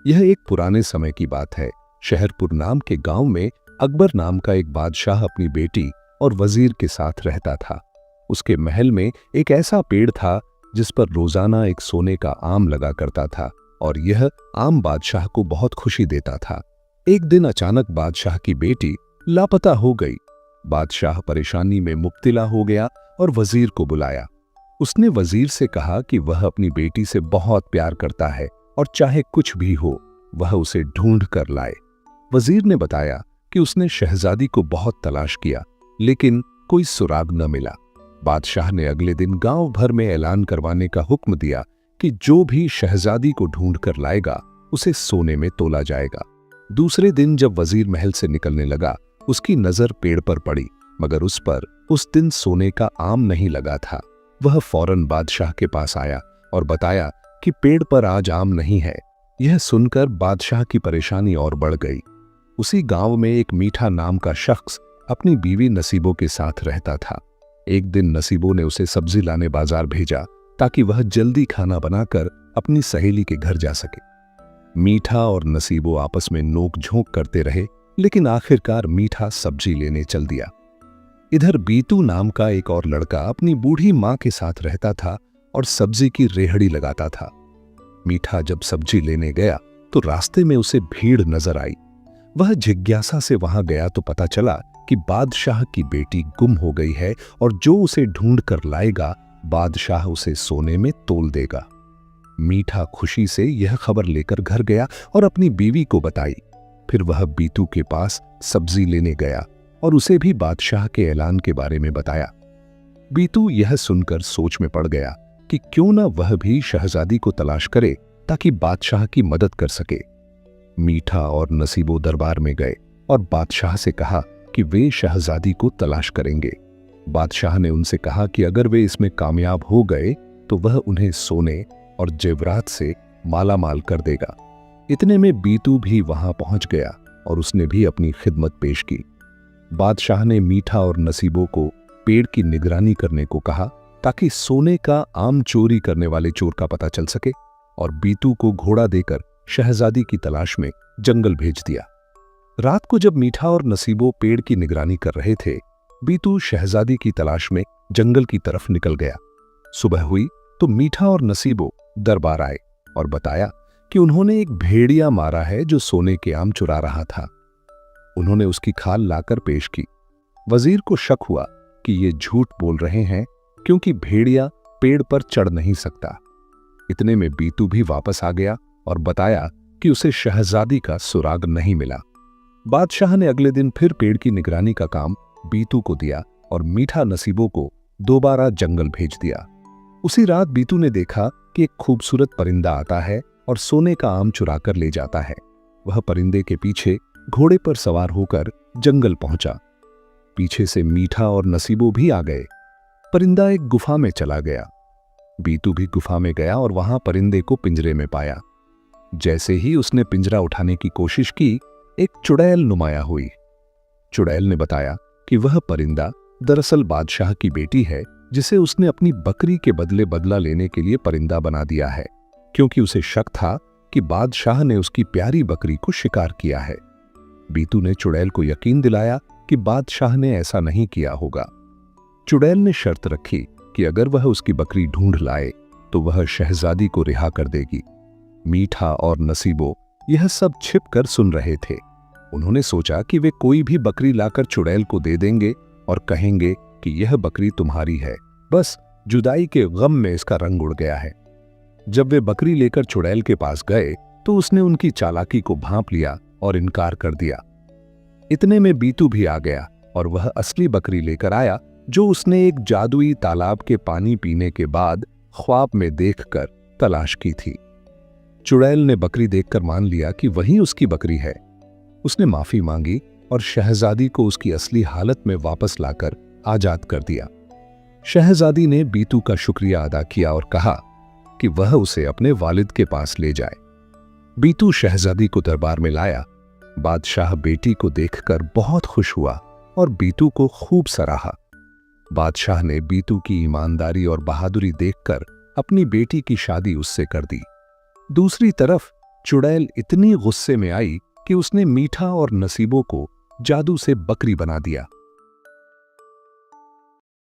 यह एक पुराने समय की बात है। शहरपुर नाम के गांव में अकबर नाम का एक बादशाह अपनी बेटी और वजीर के साथ रहता था। उसके महल में एक ऐसा पेड़ था जिस पर रोजाना एक सोने का आम लगा करता था और यह आम बादशाह को बहुत खुशी देता था। एक दिन अचानक बादशाह की बेटी लापता हो गई। बादशाह परेशानी में मुब्तला हो गया और वजीर को बुलाया। उसने वजीर से कहा कि वह अपनी बेटी से बहुत प्यार करता है और चाहे कुछ भी हो वह उसे ढूंढ कर लाए। वजीर ने बताया कि उसने शहजादी को बहुत तलाश किया लेकिन कोई सुराग न मिला। बादशाह ने अगले दिन गांव भर में ऐलान करवाने का हुक्म दिया कि जो भी शहजादी को ढूंढ कर लाएगा उसे सोने में तोला जाएगा। दूसरे दिन जब वजीर महल से निकलने लगा उसकी नजर पेड़ पर पड़ी, मगर उस पर उस दिन सोने का आम नहीं लगा था। वह फौरन बादशाह के पास आया और बताया कि पेड़ पर आज आम नहीं है। यह सुनकर बादशाह की परेशानी और बढ़ गई। उसी गांव में एक मीठा नाम का शख्स अपनी बीवी नसीबो के साथ रहता था। एक दिन नसीबो ने उसे सब्जी लाने बाजार भेजा ताकि वह जल्दी खाना बनाकर अपनी सहेली के घर जा सके। मीठा और नसीबो आपस में नोक झोंक करते रहे, लेकिन आखिरकार मीठा सब्जी लेने चल दिया। इधर बीतू नाम का एक और लड़का अपनी बूढ़ी मां के साथ रहता था और सब्जी की रेहड़ी लगाता था। मीठा जब सब्जी लेने गया तो रास्ते में उसे भीड़ नजर आई। वह जिज्ञासा से वहां गया तो पता चला कि बादशाह की बेटी गुम हो गई है और जो उसे ढूंढ कर लाएगा बादशाह उसे सोने में तोल देगा। मीठा खुशी से यह खबर लेकर घर गया और अपनी बीवी को बताई। फिर वह बीतू के पास सब्जी लेने गया और उसे भी बादशाह के ऐलान के बारे में बताया। बीतू यह सुनकर सोच में पड़ गया कि क्यों न वह भी शहजादी को तलाश करे ताकि बादशाह की मदद कर सके। मीठा और नसीबो दरबार में गए और बादशाह से कहा कि वे शहजादी को तलाश करेंगे। बादशाह ने उनसे कहा कि अगर वे इसमें कामयाब हो गए तो वह उन्हें सोने और जेवरात से माला माल कर देगा। इतने में बीतू भी वहां पहुंच गया और उसने भी अपनी खिदमत पेश की। बादशाह ने मीठा और नसीबो को पेड़ की निगरानी करने को कहा ताकि सोने का आम चोरी करने वाले चोर का पता चल सके, और बीतू को घोड़ा देकर शहजादी की तलाश में जंगल भेज दिया। रात को जब मीठा और नसीबो पेड़ की निगरानी कर रहे थे, बीतू शहजादी की तलाश में जंगल की तरफ निकल गया। सुबह हुई तो मीठा और नसीबो दरबार आए और बताया कि उन्होंने एक भेड़िया मारा है जो सोने के आम चुरा रहा था। उन्होंने उसकी खाल लाकर पेश की। वजीर को शक हुआ कि ये झूठ बोल रहे हैं क्योंकि भेड़िया पेड़ पर चढ़ नहीं सकता। इतने में बीतू भी वापस आ गया और बताया कि उसे शहजादी का सुराग नहीं मिला। बादशाह ने अगले दिन फिर पेड़ की निगरानी का काम बीतू को दिया और मीठा नसीबों को दोबारा जंगल भेज दिया। उसी रात बीतू ने देखा कि एक खूबसूरत परिंदा आता है और सोने का आम चुरा कर ले जाता है। वह परिंदे के पीछे घोड़े पर सवार होकर जंगल पहुंचा। पीछे से मीठा और नसीबो भी आ गए। परिंदा एक गुफा में चला गया। बीतू भी गुफा में गया और वहां परिंदे को पिंजरे में पाया। जैसे ही उसने पिंजरा उठाने की कोशिश की, एक चुड़ैल नुमाया हुई। चुड़ैल ने बताया कि वह परिंदा दरअसल बादशाह की बेटी है, जिसे उसने अपनी बकरी के बदले बदला लेने के लिए परिंदा बना दिया है, क्योंकि उसे शक था कि बादशाह ने उसकी प्यारी बकरी को शिकार किया है। बीतू ने चुड़ैल को यकीन दिलाया कि बादशाह ने ऐसा नहीं किया होगा। चुड़ैल ने शर्त रखी कि अगर वह उसकी बकरी ढूंढ लाए तो वह शहजादी को रिहा कर देगी। मीठा और नसीबो यह सब छिप कर सुन रहे थे। उन्होंने सोचा कि वे कोई भी बकरी लाकर चुड़ैल को दे देंगे और कहेंगे कि यह बकरी तुम्हारी है, बस जुदाई के गम में इसका रंग उड़ गया है। जब वे बकरी लेकर चुड़ैल के पास गए तो उसने उनकी चालाकी को भांप लिया और इनकार कर दिया। इतने में बीतू भी आ गया और वह असली बकरी लेकर आया जो उसने एक जादुई तालाब के पानी पीने के बाद ख्वाब में देखकर तलाश की थी। चुड़ैल ने बकरी देखकर मान लिया कि वही उसकी बकरी है। उसने माफी मांगी और शहजादी को उसकी असली हालत में वापस लाकर आजाद कर दिया। शहजादी ने बीतू का शुक्रिया अदा किया और कहा कि वह उसे अपने वालिद के पास ले जाए। बीतू शहजादी को दरबार में लाया। बादशाह बेटी को देखकर बहुत खुश हुआ और बीतू को खूब सराहा। बादशाह ने बीतू की ईमानदारी और बहादुरी देखकर अपनी बेटी की शादी उससे कर दी। दूसरी तरफ चुड़ैल इतनी गुस्से में आई कि उसने मीठा और नसीबों को जादू से बकरी बना दिया।